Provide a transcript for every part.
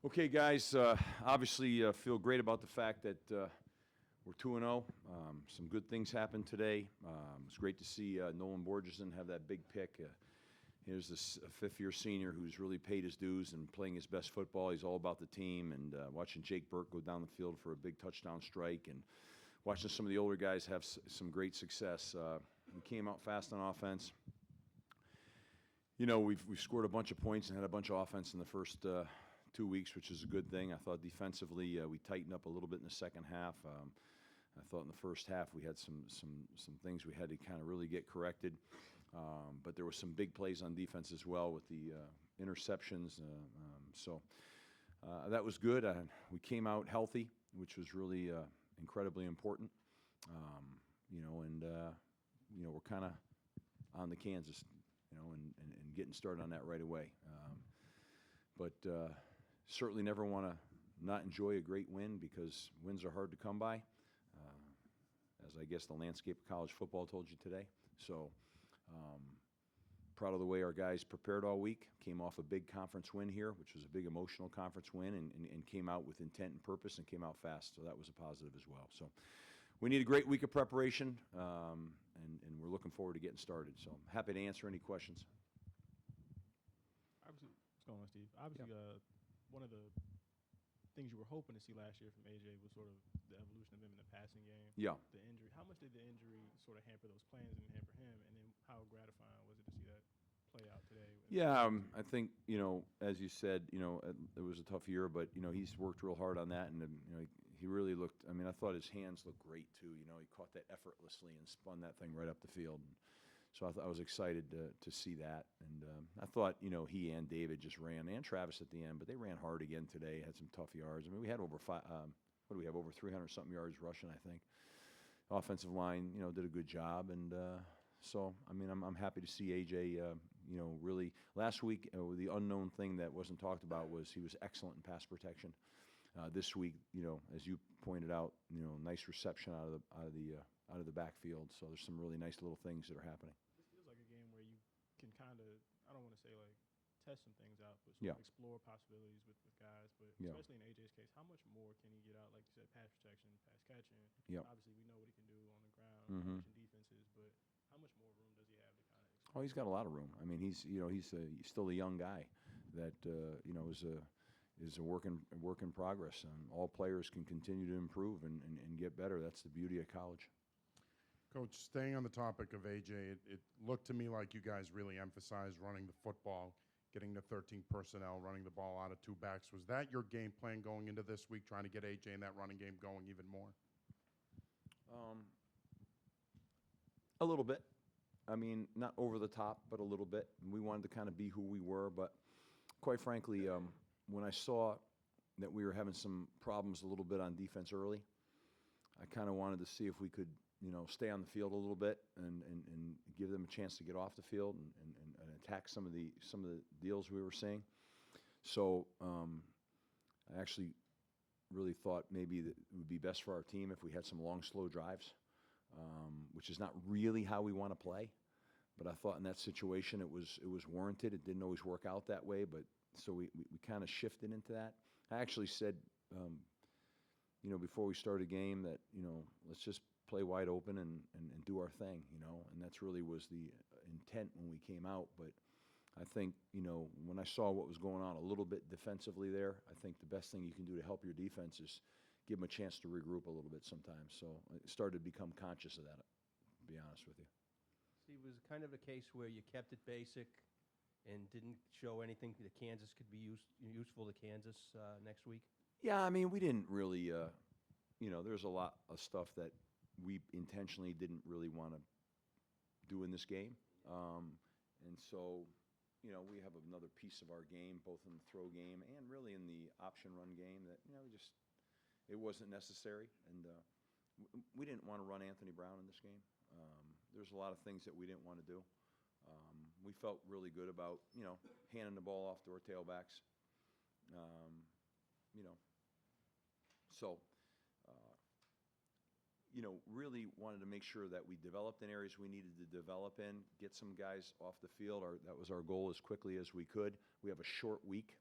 Okay, guys, obviously feel great about the fact that we're 2-0. Some good things happened today. It's great to see Nolan Borgersen have that big pick. Here's this fifth-year senior who's really paid his dues and playing his best football. He's all about the team, and watching Jake Burt go down the field for a big touchdown strike, and watching some of the older guys have some great success. We came out fast on offense. You know, we've scored a bunch of points and had a bunch of offense in the first 2 weeks, which is a good thing. I thought defensively we tightened up a little bit in the second half. I thought in the first half we had some things we had to kind of really get corrected. But there were some big plays on defense as well with the interceptions. So that was good. We came out healthy, which was really incredibly important. You know, and you know, we're kind of on the Kansas, you know, and getting started on that right away. But certainly never want to not enjoy a great win, because wins are hard to come by, as I guess the landscape of college football told you today. So proud of the way our guys prepared all week, came off a big conference win here, which was a big emotional conference win, and came out with intent and purpose and came out fast, so that was a positive as well. So we need a great week of preparation, and we're looking forward to getting started. So I'm happy to answer any questions. Obviously, what's going on, Steve? Obviously, one of the things you were hoping to see last year from AJ was sort of the evolution of him in the passing game. Yeah. The injury. How much did the injury sort of hamper those plans and hamper him? And then how gratifying was it to see that play out today? Yeah, I think, you know, as you said, you know, it was a tough year, but, you know, he's worked real hard on that, and, you know, he really looked, I mean, I thought his hands looked great, too. You know, he caught that effortlessly and spun that thing right up the field. And so I was excited to see that. And I thought, you know, he and David just ran, and Travis at the end, but they ran hard again today, had some tough yards. I mean, we had over what do we have, over 300-something yards rushing, I think. Offensive line, you know, did a good job. And so, I mean, I'm happy to see AJ, you know, really. Last week, the unknown thing that wasn't talked about was he was excellent in pass protection. This week, you know, as you pointed out, you know, nice reception out of the backfield. So there's some really nice little things that are happening. This feels like a game where you can kind of, I don't want to say like test some things out, but Yeah. of explore possibilities with guys. But Yeah. especially in AJ's case, how much more can he get out? Like you said, pass protection, pass catching. Yeah. Obviously, we know what he can do on the ground, pushing defenses, but how much more room does he have to kind of explore? Oh, he's got a lot of room. I mean, he's still a young guy that you know is a work in progress, and all players can continue to improve and get better. That's the beauty of college. Coach, staying on the topic of AJ, it looked to me like you guys really emphasized running the football, getting the 13 personnel, running the ball out of two backs. Was that your game plan going into this week, trying to get AJ in that running game going even more? A little bit. I mean, not over the top, but a little bit. We wanted to kind of be who we were, but quite frankly, when I saw that we were having some problems a little bit on defense early, I kind of wanted to see if we could, you know, stay on the field a little bit and give them a chance to get off the field and attack some of the deals we were seeing. So I actually really thought maybe that it would be best for our team if we had some long, slow drives, which is not really how we want to play. But I thought in that situation it was warranted. It didn't always work out that way, but so we kind of shifted into that. I actually said, you know, before we started a game that, you know, let's just play wide open and do our thing, you know, and that's really was the intent when we came out. But I think, you know, when I saw what was going on a little bit defensively there, I think the best thing you can do to help your defense is give them a chance to regroup a little bit sometimes. So I started to become conscious of that, to be honest with you. Steve, was it kind of a case where you kept it basic and didn't show anything that Kansas could be useful to Kansas next week? Yeah, I mean, we didn't really, you know, there's a lot of stuff that we intentionally didn't really want to do in this game. And so, you know, we have another piece of our game, both in the throw game and really in the option run game that, you know, it wasn't necessary. And we didn't want to run Anthony Brown in this game. There's a lot of things that we didn't want to do. We felt really good about, you know, handing the ball off to our tailbacks. You know, so, you know, really wanted to make sure that we developed in areas we needed to develop in, get some guys off the field. That was our goal as quickly as we could. We have a short week,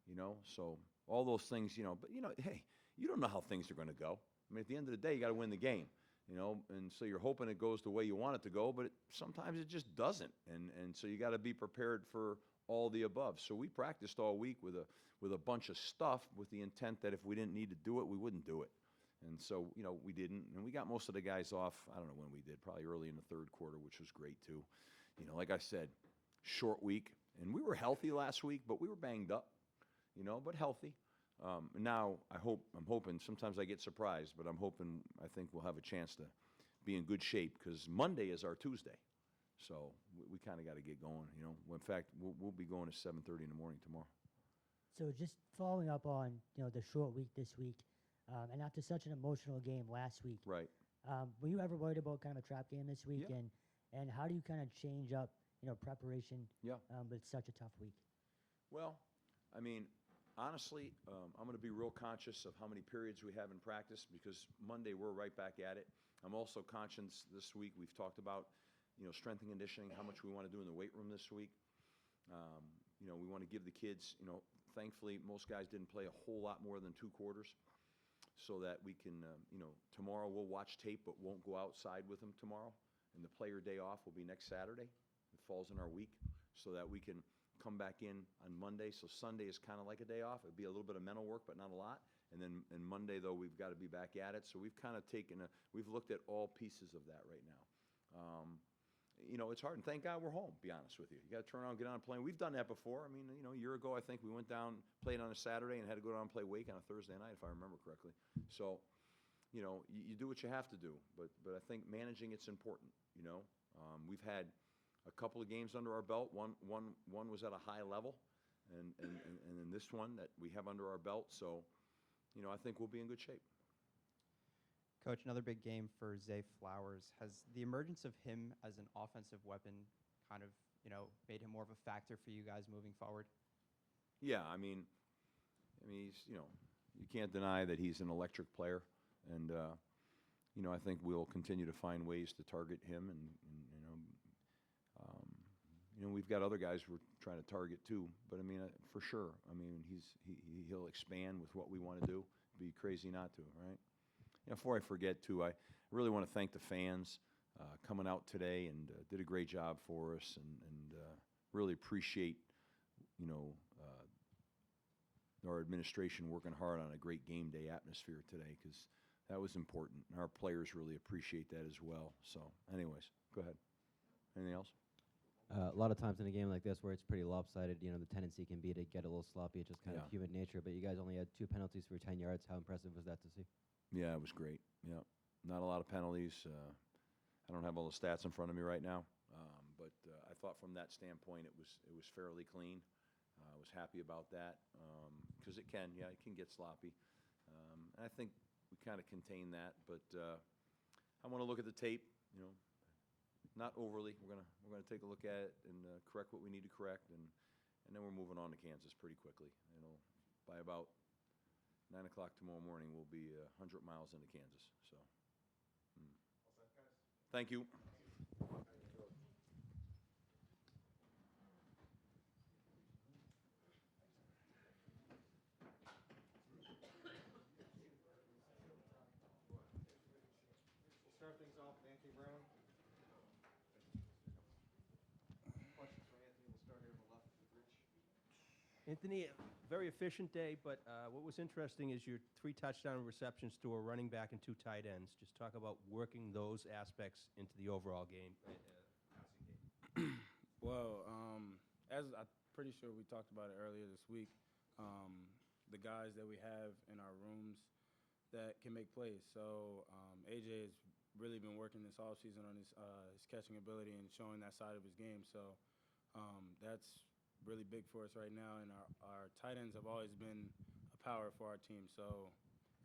you know, so all those things, but, hey, you don't know how things are going to go. I mean, at the end of the day, you got to win the game, and so you're hoping it goes the way you want it to go, but sometimes it just doesn't, and so you got to be prepared for all the above. So we practiced all week with a bunch of stuff with the intent that if we didn't need to do it, we wouldn't do it. And so, we didn't, and we got most of the guys off, I don't know when we did, probably early in the third quarter, which was great too. Like I said, short week, and we were healthy last week, but we were banged up, but healthy. Now I'm hoping, sometimes I get surprised, but I think we'll have a chance to be in good shape, because Monday is our Tuesday. So we kind of got to get going, In fact, we'll be going at 7:30 in the morning tomorrow. So just following up on, the short week this week, and after such an emotional game last week, Right. Were you ever worried about kind of a trap game this week? Yeah. And how do you kind of change up, preparation Yeah. with such a tough week? Well, I mean, honestly, I'm going to be real conscious of how many periods we have in practice, because Monday we're right back at it. I'm also conscious this week, we've talked about, strength and conditioning, how much we want to do in the weight room this week. We want to give the kids, thankfully, most guys didn't play a whole lot more than 2 quarters, so that we can, tomorrow we'll watch tape but won't go outside with them tomorrow. And the player day off will be next Saturday. It falls in our week, so that we can come back in on Monday. So Sunday is kind of like a day off. It'd be a little bit of mental work, but not a lot. And then and Monday, though, we've got to be back at it. So we've kind of we've looked at all pieces of that right now. It's hard, and thank God we're home, to be honest with you. You got to turn around and get on a plane. We've done that before. I mean, a year ago, I think we went down, played on a Saturday, and had to go down and play Wake on a Thursday night, if I remember correctly. So, you do what you have to do, but I think managing it's important, We've had a couple of games under our belt. One was at a high level, and then this one that we have under our belt. So, I think we'll be in good shape. Coach, another big game for Zay Flowers. Has the emergence of him as an offensive weapon kind of, made him more of a factor for you guys moving forward? Yeah, I mean, he's, you can't deny that he's an electric player, and I think we'll continue to find ways to target him, and we've got other guys we're trying to target too. But I mean, for sure, he'll expand with what we want to do. It'd be crazy not to, right? Before I forget too, I really want to thank the fans coming out today, and did a great job for us, and really appreciate our administration working hard on a great game day atmosphere today, because that was important. And our players really appreciate that as well. So anyways, go ahead. Anything else? A lot of times in a game like this where it's pretty lopsided, the tendency can be to get a little sloppy. It's just kind of human nature. But you guys only had 2 penalties for 10 yards. How impressive was that to see? Yeah, it was great. Yeah, not a lot of penalties. I don't have all the stats in front of me right now, but I thought from that standpoint it was fairly clean. I was happy about that, because it can get sloppy, and I think we kind of contain that. But I want to look at the tape, not overly. We're gonna take a look at it and correct what we need to correct, and then we're moving on to Kansas pretty quickly. By about 9 o'clock tomorrow morning, we'll be 100 miles into Kansas. So, Thank you. Start things off with Anthony Brown. Questions for Anthony. We'll start here on the left with Rich. Anthony, very efficient day, but what was interesting is your 3 touchdown receptions to a running back and 2 tight ends. Just talk about working those aspects into the overall game. Well, as I'm pretty sure we talked about it earlier this week, the guys that we have in our rooms that can make plays. So AJ has really been working this offseason on his catching ability and showing that side of his game. So that's really big for us right now, and our tight ends have always been a power for our team. So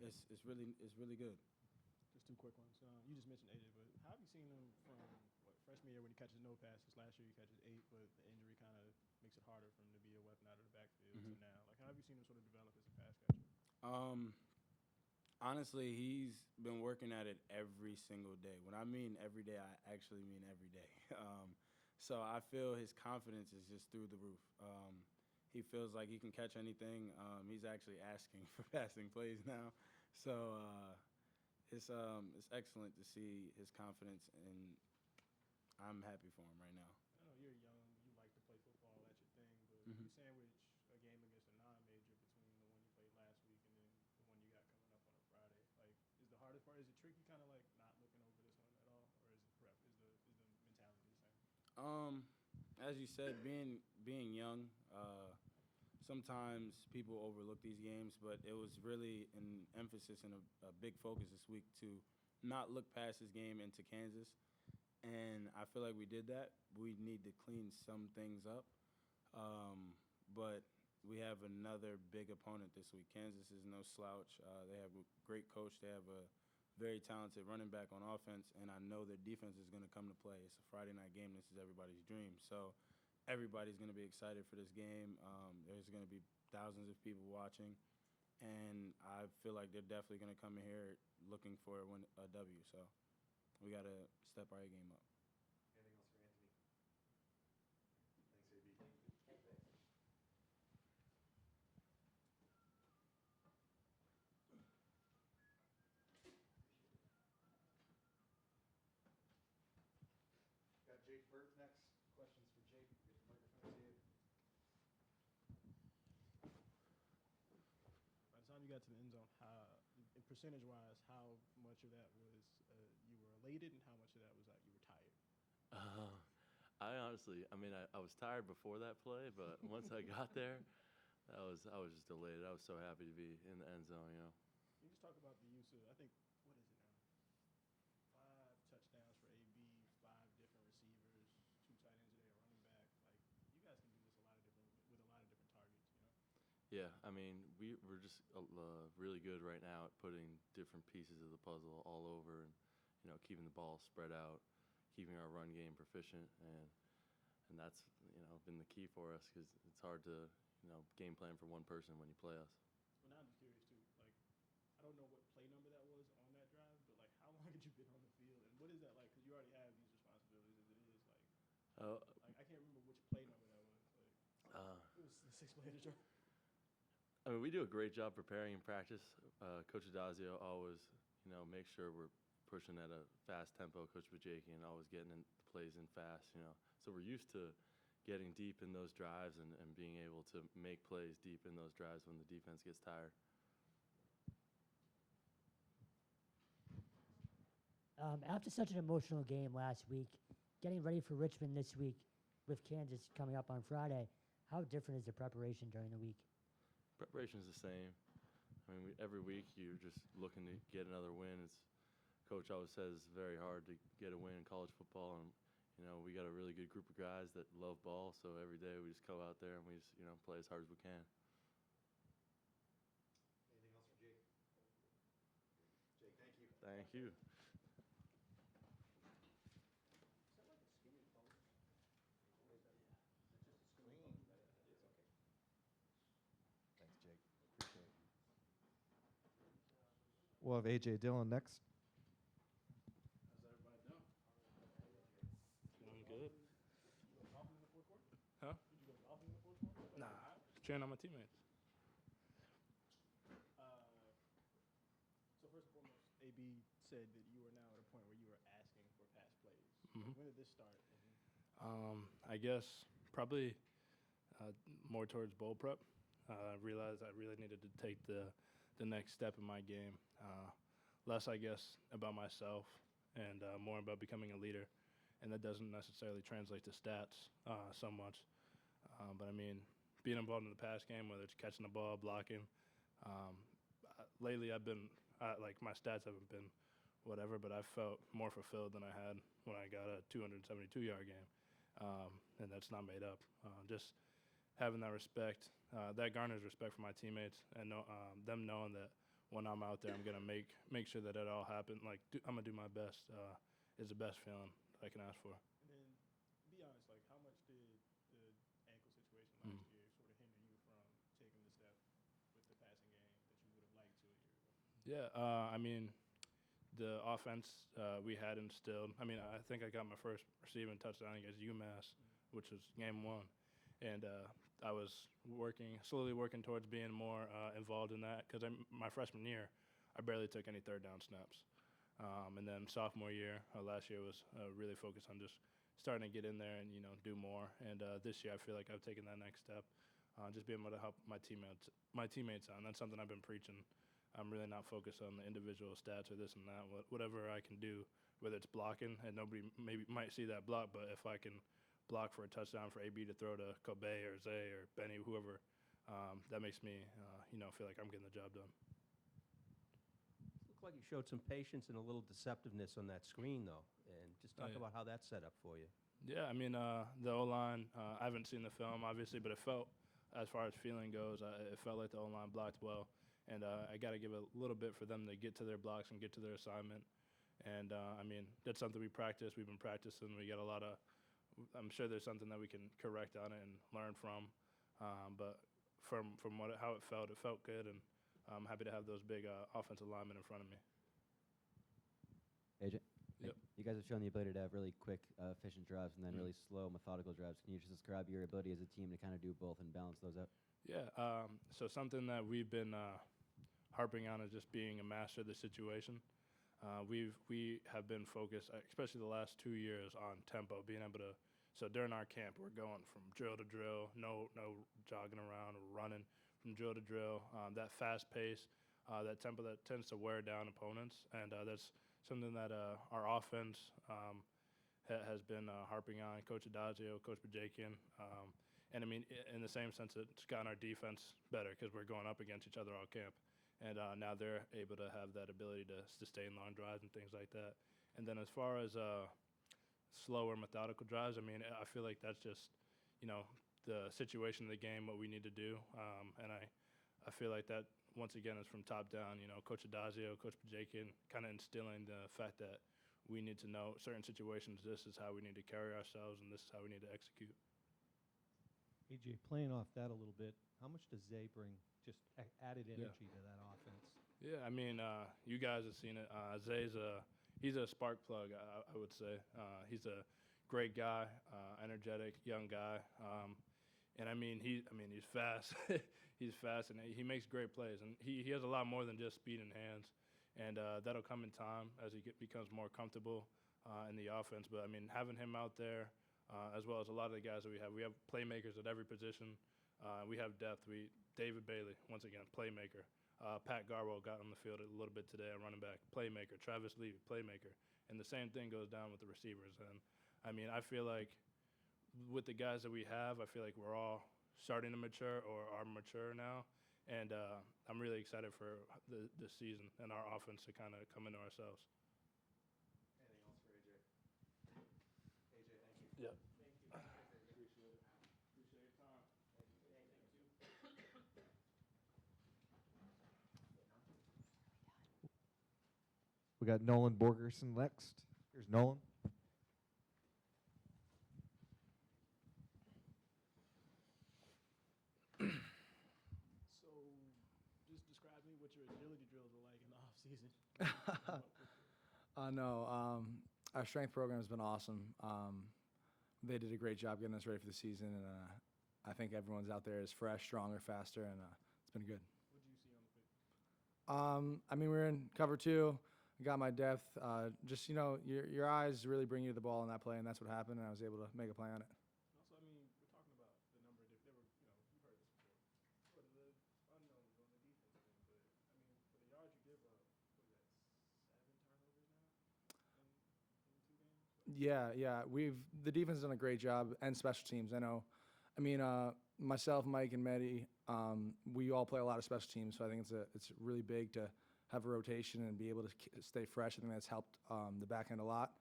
it's really good. Just 2 quick ones. You just mentioned AJ, but how have you seen him from freshman year when he catches no passes? Last year he catches 8, but the injury kind of makes it harder for him to be a weapon out of the backfield. To now, like, how have you seen him sort of develop as a pass catcher? Honestly, he's been working at it every single day. When I mean every day, I actually mean every day. So I feel his confidence is just through the roof. he feels like he can catch anything. He's actually asking for passing plays now. So it's excellent to see his confidence, and I'm happy for him right now. I know you're young, you like to play football, that's your thing, but Mhm. you sandwich a game against a non-major between the one you played last week and then the one you got coming up on a Friday. Like, is the hardest part, is it tricky kind of like not looking over this one at all, or is it prep? Is the mentality the same? As you said, being young, sometimes people overlook these games, but it was really an emphasis and a big focus this week to not look past this game into Kansas. And I feel like we did that. We need to clean some things up. But we have another big opponent this week. Kansas is no slouch. They have a great coach. They have a very talented running back on offense, and I know their defense is going to come to play. It's a Friday night game. This is everybody's dream. So everybody's going to be excited for this game. There's going to be thousands of people watching, and I feel like they're definitely going to come in here looking for a W. So we got to step our A game up. Anything else for Anthony? Thanks, AB. Got Jake Burt next. Questions for Jake. Get the microphone to you. By the time you got to the end zone, how, in percentage-wise, how much of that was you were elated, and how much of that was like you were tired? I honestly, I mean, I was tired before that play, but once I got there, I was just elated. I was so happy to be in the end zone, you know. Can you just talk about the use of, I think, what is it now? 5 touchdowns for AB, 5 different receivers, 2 tight ends today, a running back. Like, you guys can do this with a lot of different targets, you know? Yeah, I mean, we're just really good right now at putting different pieces of the puzzle all over and, you know, keeping the ball spread out, keeping our run game proficient, and that's, you know, been the key for us because it's hard to, you know, game plan for one person when you play us. Well, now I'm just curious, too. Like, I don't know what play number that was on that drive, but, like, how long had you been on the field? And what is that like? Because you already have these responsibilities as it is. Like, I can't remember which play number that was. Like, it was the 6 play of the drive. I mean, we do a great job preparing in practice. Coach Addazio always, you know, makes sure we're pushing at a fast tempo. Coach Bajakian and always getting the plays in fast, you know. So we're used to getting deep in those drives and being able to make plays deep in those drives when the defense gets tired. After such an emotional game last week, getting ready for Richmond this week with Kansas coming up on Friday, how different is the preparation during the week? Preparation's the same. I mean, every week you're just looking to get another win. Coach always says it's very hard to get a win in college football, and you know we got a really good group of guys that love ball. So every day we just go out there and we just, you know, play as hard as we can. Anything else for Jake? Jake, thank you. Thank you. Thanks, Jake. Appreciate it. We'll have AJ Dillon next. How's everybody doing? Doing good. Did you go golfing in the fourth quarter? Huh? Did you go golfing in the fourth quarter? Like, Nah. Cheering on my teammates. So first and foremost, AB said that you are now at a point where you are asking for pass plays. Mhm. When did this start? I guess probably more towards bowl prep. I realized I really needed to take the next step in my game. Less, I guess, about myself and more about becoming a leader. And that doesn't necessarily translate to stats so much. But I mean, being involved in the pass game, whether it's catching the ball, blocking. Lately, I've been like my stats haven't been whatever, but I felt more fulfilled than I had when I got a 272-yard game, and that's not made up. Just having that respect, that garners respect for my teammates, and them knowing that when I'm out there, I'm gonna make sure that it all happens. Like I'm gonna do my best. Is the best feeling I can ask for. And then, be honest, like how much did the ankle situation last year sort of hinder you from taking the step with the passing game that you would have liked to a year ago? Yeah, I mean, the offense we had instilled. I mean, I think I got my first receiving touchdown against UMass, which was game 1, and I was slowly working towards being more involved in that because my freshman year, I barely took any third down snaps. And then sophomore year, last year was really focused on just starting to get in there and, do more. And this year I feel like I've taken that next step, just being able to help my teammates out. And that's something I've been preaching. I'm really not focused on the individual stats or this and that. Whatever I can do, whether it's blocking, and nobody maybe might see that block, but if I can block for a touchdown for AB to throw to Kobe or Zay or Benny, whoever, that makes me, feel like I'm getting the job done. Looked like you showed some patience and a little deceptiveness on that screen, though. And just talk about how that's set up for you. Yeah, I mean, the O-line, I haven't seen the film, obviously, but it felt, as far as feeling goes, it felt like the O-line blocked well. And I got to give a little bit for them to get to their blocks and get to their assignment. And, that's something we practice. We've been practicing. We got a lot of – I'm sure there's something that we can correct on it and learn from. But from how it felt good. And I'm happy to have those big offensive linemen in front of me. AJ? Yep. You guys have shown the ability to have really quick, efficient drives and then really slow, methodical drives. Can you just describe your ability as a team to kind of do both and balance those out? Yeah, so something that we've been harping on is just being a master of the situation. We have been focused, especially the last 2 years, on tempo, being able to. So during our camp, we're going from drill to drill, no jogging around or running, from drill to drill. That fast pace, that tempo that tends to wear down opponents, and that's something that our offense has been harping on. Coach Addazio, Coach Bajakian. And I mean, in the same sense, it's gotten our defense better because we're going up against each other all camp. And now they're able to have that ability to sustain long drives and things like that. And then as far as slower, methodical drives, I mean, I feel like that's just, the situation of the game, what we need to do. And I feel like that, once again, is from top down. Coach Addazio, Coach Bajakian kind of instilling the fact that we need to know certain situations, this is how we need to carry ourselves and this is how we need to execute. AJ, playing off that a little bit, how much does Zay bring just added energy to that offense? Yeah, I mean, you guys have seen it. Zay's he's a spark plug, I would say. He's a great guy, energetic, young guy. And I mean, he's fast. He's fast, and he makes great plays. And he has a lot more than just speed and hands. And that'll come in time as he becomes more comfortable in the offense. But, I mean, having him out there, as well as a lot of the guys that we have playmakers at every position. We have depth. David Bailey, once again, playmaker. Pat Garwell got on the field a little bit today, a running back, playmaker. Travis Levy, playmaker. And the same thing goes down with the receivers. And, I mean, I feel like with the guys that we have, I feel like we're all starting to mature or are mature now. And I'm really excited for this season and our offense to kind of come into ourselves. Anything else for AJ? AJ, thank you. Yeah. Appreciate it. Appreciate your time. We got Nolan Borgersen next. Here's Nolan. So, just describe me what your agility drills are like in the off season. No, our strength program has been awesome. They did a great job getting us ready for the season, and I think everyone's out there is fresh, stronger, faster, and it's been good. What did you see on the field? I mean, we're in cover two. I got my depth. Just, your eyes really bring you to the ball in that play, and that's what happened, and I was able to make a play on it. Also, I mean, we're talking about the number of there were, you've heard this before. What are the unknowns on the defense end? But I mean, for the yards you give up, what is that, 7 turnovers now in 2 games? Yeah. The defense has done a great job, and special teams. I know. I mean, myself, Mike, and Mehdi, we all play a lot of special teams, so I think it's really big to have a rotation and be able to stay fresh. I think that's helped the back end a lot.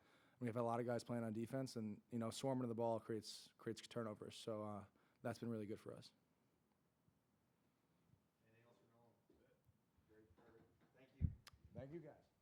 We have a lot of guys playing on defense, and swarming the ball creates turnovers. So that's been really good for us. Anything else for Nolan? Great. Perfect. Thank you. Thank you, guys.